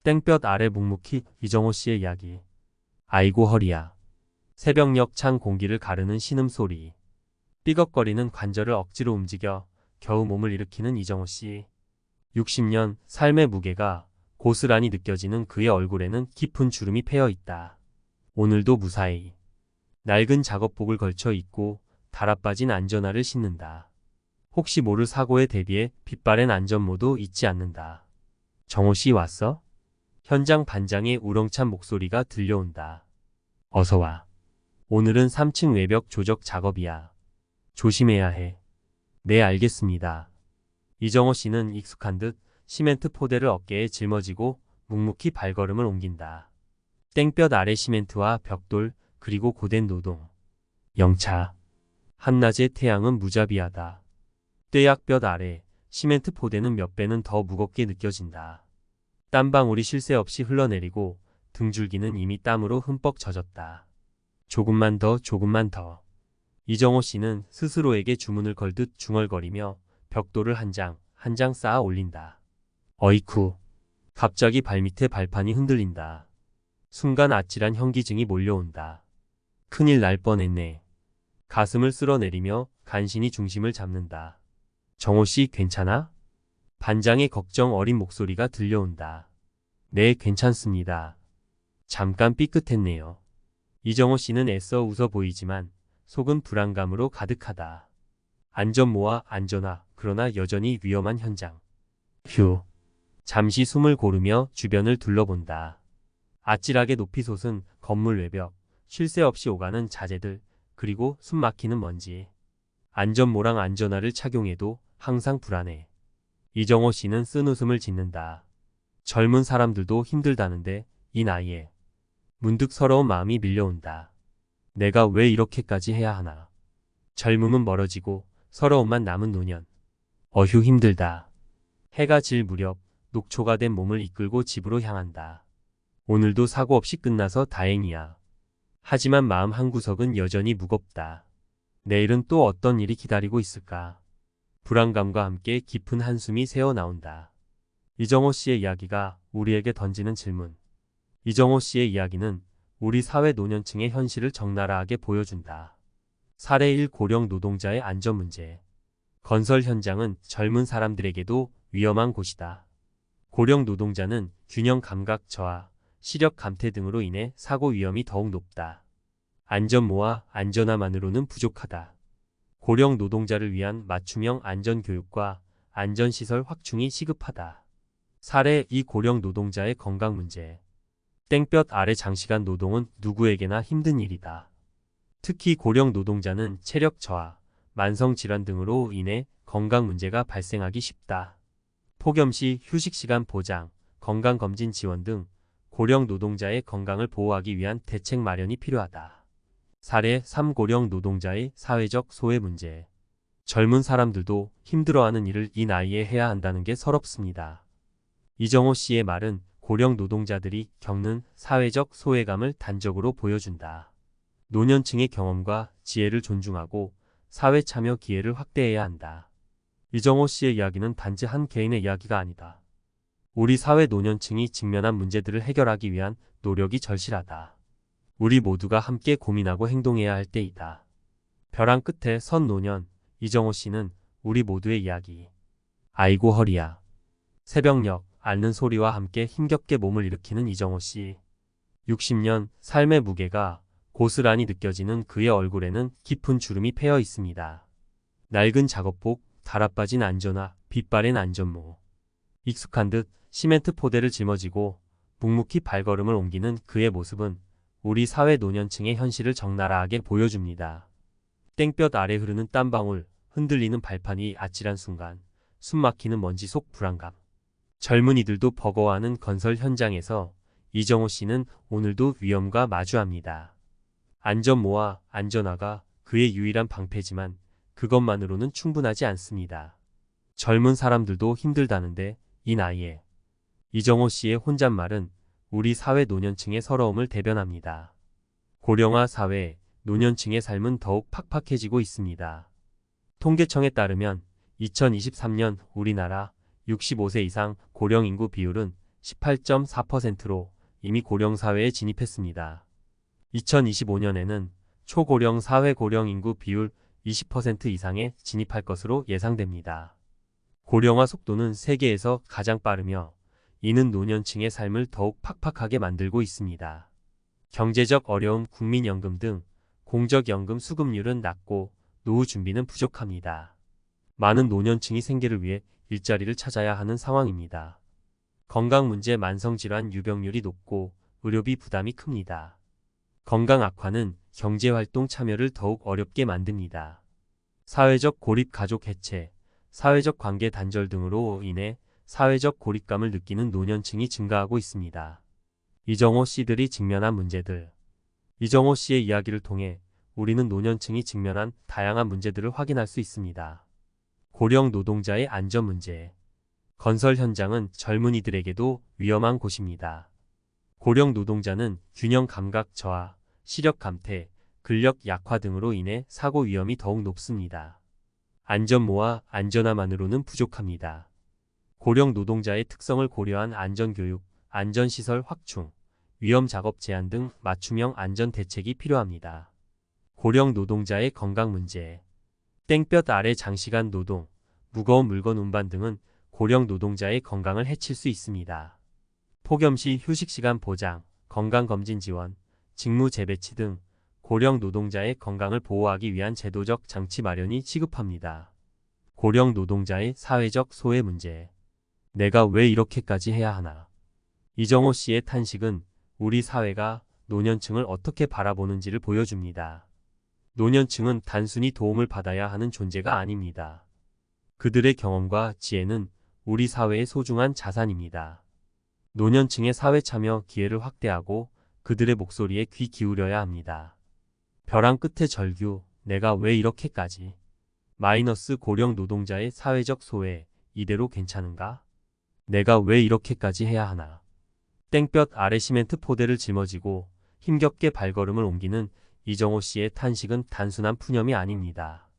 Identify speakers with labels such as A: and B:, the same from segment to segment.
A: 땡볕 아래 묵묵히 이정호 씨의 이야기. 아이고 허리야. 새벽녘 찬 공기를 가르는 신음소리. 삐걱거리는 관절을 억지로 움직여 겨우 몸을 일으키는 이정호 씨. 60년 삶의 무게가 고스란히 느껴지는 그의 얼굴에는 깊은 주름이 패여 있다. 오늘도 무사히 낡은 작업복을 걸쳐 입고 달아빠진 안전화를 신는다. 혹시 모를 사고에 대비해 빛바랜 안전모도 잊지 않는다. 정호 씨 왔어? 현장 반장의 우렁찬 목소리가 들려온다. 어서 와. 오늘은 3층 외벽 조적 작업이야. 조심해야 해. 네, 알겠습니다. 이정호 씨는 익숙한 듯 시멘트 포대를 어깨에 짊어지고 묵묵히 발걸음을 옮긴다. 땡볕 아래 시멘트와 벽돌, 그리고 고된 노동. 영차. 한낮의 태양은 무자비하다. 떼약볕 아래 시멘트 포대는 몇 배는 더 무겁게 느껴진다. 땀방울이 쉴 새 없이 흘러내리고 등줄기는 이미 땀으로 흠뻑 젖었다. 조금만 더, 조금만 더. 이정호 씨는 스스로에게 주문을 걸듯 중얼거리며 벽돌을 한 장 한 장 쌓아 올린다. 어이쿠. 갑자기 발밑에 발판이 흔들린다. 순간 아찔한 현기증이 몰려온다. 큰일 날 뻔했네. 가슴을 쓸어내리며 간신히 중심을 잡는다. 정호 씨 괜찮아? 반장의 걱정 어린 목소리가 들려온다. 네, 괜찮습니다. 잠깐 삐끗했네요. 이정호 씨는 애써 웃어 보이지만 속은 불안감으로 가득하다. 안전모와 안전화, 그러나 여전히 위험한 현장. 휴. 잠시 숨을 고르며 주변을 둘러본다. 아찔하게 높이 솟은 건물 외벽, 쉴 새 없이 오가는 자재들, 그리고 숨 막히는 먼지. 안전모랑 안전화를 착용해도 항상 불안해. 이정호 씨는 쓴웃음을 짓는다. 젊은 사람들도 힘들다는데 이 나이에. 문득 서러운 마음이 밀려온다. 내가 왜 이렇게까지 해야 하나. 젊음은 멀어지고 서러움만 남은 노년. 어휴 힘들다. 해가 질 무렵 녹초가 된 몸을 이끌고 집으로 향한다. 오늘도 사고 없이 끝나서 다행이야. 하지만 마음 한구석은 여전히 무겁다. 내일은 또 어떤 일이 기다리고 있을까. 불안감과 함께 깊은 한숨이 새어나온다. 이정호 씨의 이야기가 우리에게 던지는 질문. 이정호 씨의 이야기는 우리 사회 노년층의 현실을 적나라하게 보여준다. 사례 1 고령 노동자의 안전 문제. 건설 현장은 젊은 사람들에게도 위험한 곳이다. 고령 노동자는 균형 감각 저하, 시력 감퇴 등으로 인해 사고 위험이 더욱 높다. 안전모와 안전화만으로는 부족하다. 고령 노동자를 위한 맞춤형 안전교육과 안전시설 확충이 시급하다. 사례 2 고령 노동자의 건강 문제. 땡볕 아래 장시간 노동은 누구에게나 힘든 일이다. 특히 고령 노동자는 체력 저하, 만성질환 등으로 인해 건강 문제가 발생하기 쉽다. 폭염시 휴식시간 보장, 건강검진 지원 등 고령 노동자의 건강을 보호하기 위한 대책 마련이 필요하다. 사례 3 고령 노동자의 사회적 소외 문제. 젊은 사람들도 힘들어하는 일을 이 나이에 해야 한다는 게 서럽습니다. 이정호 씨의 말은 고령 노동자들이 겪는 사회적 소외감을 단적으로 보여준다. 노년층의 경험과 지혜를 존중하고 사회 참여 기회를 확대해야 한다. 이정호 씨의 이야기는 단지 한 개인의 이야기가 아니다. 우리 사회 노년층이 직면한 문제들을 해결하기 위한 노력이 절실하다. 우리 모두가 함께 고민하고 행동해야 할 때이다. 벼랑 끝에 선 노년, 이정호 씨는 우리 모두의 이야기. 아이고 허리야. 새벽녘 앓는 소리와 함께 힘겹게 몸을 일으키는 이정호 씨. 60년 삶의 무게가 고스란히 느껴지는 그의 얼굴에는 깊은 주름이 패여 있습니다. 낡은 작업복, 달아빠진 안전화, 빛바랜 안전모. 익숙한 듯 시멘트 포대를 짊어지고 묵묵히 발걸음을 옮기는 그의 모습은 우리 사회 노년층의 현실을 적나라하게 보여줍니다. 땡볕 아래 흐르는 땀방울, 흔들리는 발판이 아찔한 순간, 숨 막히는 먼지 속 불안감. 젊은이들도 버거워하는 건설 현장에서 이정호 씨는 오늘도 위험과 마주합니다. 안전모와 안전화가 그의 유일한 방패지만 그것만으로는 충분하지 않습니다. 젊은 사람들도 힘들다는데 이 나이에. 이정호 씨의 혼잣말은 우리 사회 노년층의 서러움을 대변합니다. 고령화 사회, 노년층의 삶은 더욱 팍팍해지고 있습니다. 통계청에 따르면 2023년 우리나라 65세 이상 고령 인구 비율은 18.4%로 이미 고령 사회에 진입했습니다. 2025년에는 초고령 사회 고령 인구 비율 20% 이상에 진입할 것으로 예상됩니다. 고령화 속도는 세계에서 가장 빠르며 이는 노년층의 삶을 더욱 팍팍하게 만들고 있습니다. 경제적 어려움, 국민연금 등 공적연금 수급률은 낮고 노후 준비는 부족합니다. 많은 노년층이 생계를 위해 일자리를 찾아야 하는 상황입니다. 건강 문제, 만성질환 유병률이 높고 의료비 부담이 큽니다. 건강 악화는 경제활동 참여를 더욱 어렵게 만듭니다. 사회적 고립, 가족 해체, 사회적 관계 단절 등으로 인해 사회적 고립감을 느끼는 노년층이 증가하고 있습니다. 이정호 씨들이 직면한 문제들. 이정호 씨의 이야기를 통해 우리는 노년층이 직면한 다양한 문제들을 확인할 수 있습니다. 고령 노동자의 안전 문제. 건설 현장은 젊은이들에게도 위험한 곳입니다. 고령 노동자는 균형 감각 저하, 시력 감퇴, 근력 약화 등으로 인해 사고 위험이 더욱 높습니다. 안전모와 안전함만으로는 부족합니다. 고령 노동자의 특성을 고려한 안전교육, 안전시설 확충, 위험 작업 제한 등 맞춤형 안전 대책이 필요합니다. 고령 노동자의 건강 문제. 땡볕 아래 장시간 노동, 무거운 물건 운반 등은 고령 노동자의 건강을 해칠 수 있습니다. 폭염시 휴식시간 보장, 건강검진 지원, 직무 재배치 등 고령 노동자의 건강을 보호하기 위한 제도적 장치 마련이 시급합니다. 고령 노동자의 사회적 소외 문제. 내가 왜 이렇게까지 해야 하나? 이정호 씨의 탄식은 우리 사회가 노년층을 어떻게 바라보는지를 보여줍니다. 노년층은 단순히 도움을 받아야 하는 존재가 아닙니다. 그들의 경험과 지혜는 우리 사회의 소중한 자산입니다. 노년층의 사회 참여 기회를 확대하고 그들의 목소리에 귀 기울여야 합니다. 벼랑 끝에 절규, 내가 왜 이렇게까지? 마이너스 고령 노동자의 사회적 소외, 이대로 괜찮은가? 내가 왜 이렇게까지 해야 하나? 땡볕 아래 시멘트 포대를 짊어지고 힘겹게 발걸음을 옮기는 이정호 씨의 탄식은 단순한 푸념이 아닙니다.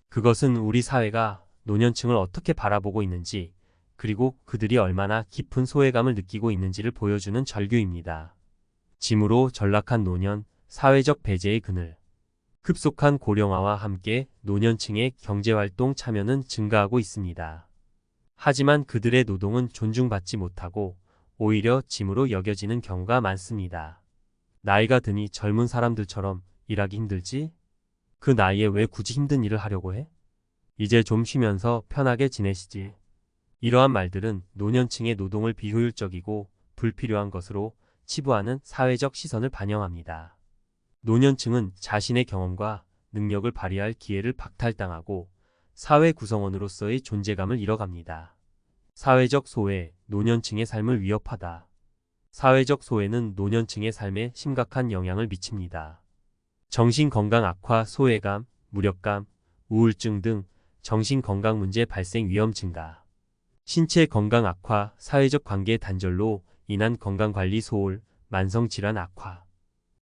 A: 그것은 우리 사회가 노년층을 어떻게 바라보고 있는지, 그리고 그들이 얼마나 깊은 소외감을 느끼고 있는지를 보여주는 절규입니다. 짐으로 전락한 노년, 사회적 배제의 그늘. 급속한 고령화와 함께 노년층의 경제활동 참여는 증가하고 있습니다. 하지만 그들의 노동은 존중받지 못하고 오히려 짐으로 여겨지는 경우가 많습니다. 나이가 드니 젊은 사람들처럼 일하기 힘들지? 그 나이에 왜 굳이 힘든 일을 하려고 해? 이제 좀 쉬면서 편하게 지내시지. 이러한 말들은 노년층의 노동을 비효율적이고 불필요한 것으로 치부하는 사회적 시선을 반영합니다. 노년층은 자신의 경험과 능력을 발휘할 기회를 박탈당하고 사회 구성원으로서의 존재감을 잃어갑니다. 사회적 소외, 노년층의 삶을 위협하다. 사회적 소외는 노년층의 삶에 심각한 영향을 미칩니다. 정신건강 악화, 소외감, 무력감, 우울증 등 정신건강 문제 발생 위험 증가. 신체 건강 악화, 사회적 관계 단절로 인한 건강관리 소홀, 만성질환 악화.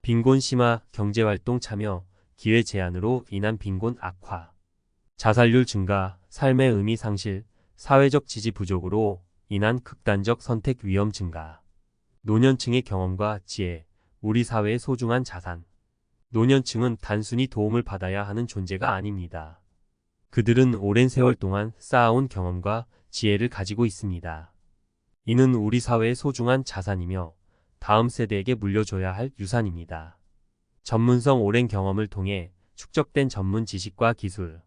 A: 빈곤 심화, 경제활동 참여, 기회 제한으로 인한 빈곤 악화. 자살률 증가, 삶의 의미 상실, 사회적 지지 부족으로 인한 극단적 선택 위험 증가. 노년층의 경험과 지혜, 우리 사회의 소중한 자산. 노년층은 단순히 도움을 받아야 하는 존재가 아닙니다. 그들은 오랜 세월 동안 쌓아온 경험과 지혜를 가지고 있습니다. 이는 우리 사회의 소중한 자산이며 다음 세대에게 물려줘야 할 유산입니다. 전문성, 오랜 경험을 통해 축적된 전문 지식과 기술.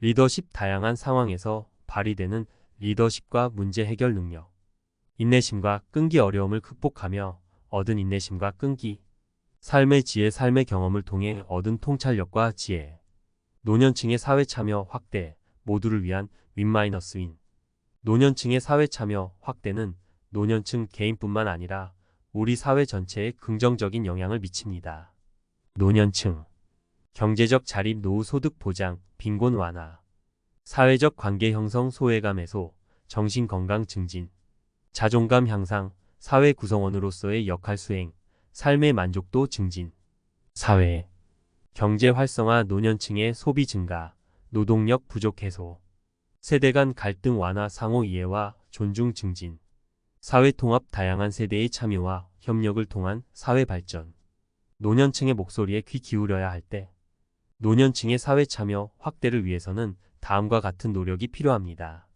A: 리더십, 다양한 상황에서 발휘되는 리더십과 문제 해결 능력. 인내심과 끈기, 어려움을 극복하며 얻은 인내심과 끈기. 삶의 지혜, 삶의 경험을 통해 얻은 통찰력과 지혜. 노년층의 사회 참여 확대, 모두를 위한 윈-윈. 노년층의 사회 참여 확대는 노년층 개인뿐만 아니라 우리 사회 전체에 긍정적인 영향을 미칩니다. 노년층. 경제적 자립, 노후 소득 보장, 빈곤 완화. 사회적 관계 형성, 소외감 해소, 정신건강 증진. 자존감 향상, 사회 구성원으로서의 역할 수행, 삶의 만족도 증진. 사회. 경제 활성화, 노년층의 소비 증가, 노동력 부족 해소. 세대 간 갈등 완화, 상호 이해와 존중 증진. 사회 통합, 다양한 세대의 참여와 협력을 통한 사회 발전. 노년층의 목소리에 귀 기울여야 할 때, 노년층의 사회 참여 확대를 위해서는 다음과 같은 노력이 필요합니다.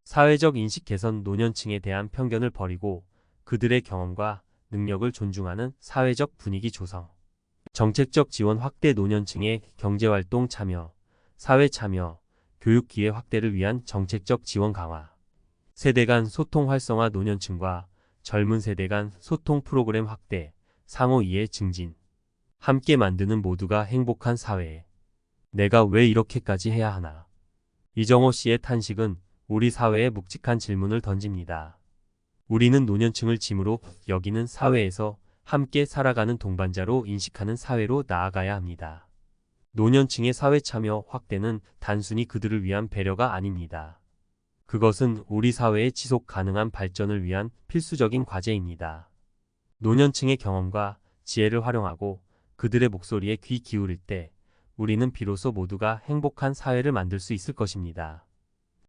A: 사회적 인식 개선, 노년층에 대한 편견을 버리고 그들의 경험과 능력을 존중하는 사회적 분위기 조성. 정책적 지원 확대, 노년층의 경제활동 참여, 사회 참여, 교육 기회 확대를 위한 정책적 지원 강화. 세대 간 소통 활성화, 노년층과 젊은 세대 간 소통 프로그램 확대, 상호 이해 증진. 함께 만드는 모두가 행복한 사회. 내가 왜 이렇게까지 해야 하나? 이정호 씨의 탄식은 우리 사회에 묵직한 질문을 던집니다. 우리는 노년층을 짐으로 여기는 사회에서 함께 살아가는 동반자로 인식하는 사회로 나아가야 합니다. 노년층의 사회 참여 확대는 단순히 그들을 위한 배려가 아닙니다. 그것은 우리 사회의 지속 가능한 발전을 위한 필수적인 과제입니다. 노년층의 경험과 지혜를 활용하고 그들의 목소리에 귀 기울일 때 우리는 비로소 모두가 행복한 사회를 만들 수 있을 것입니다.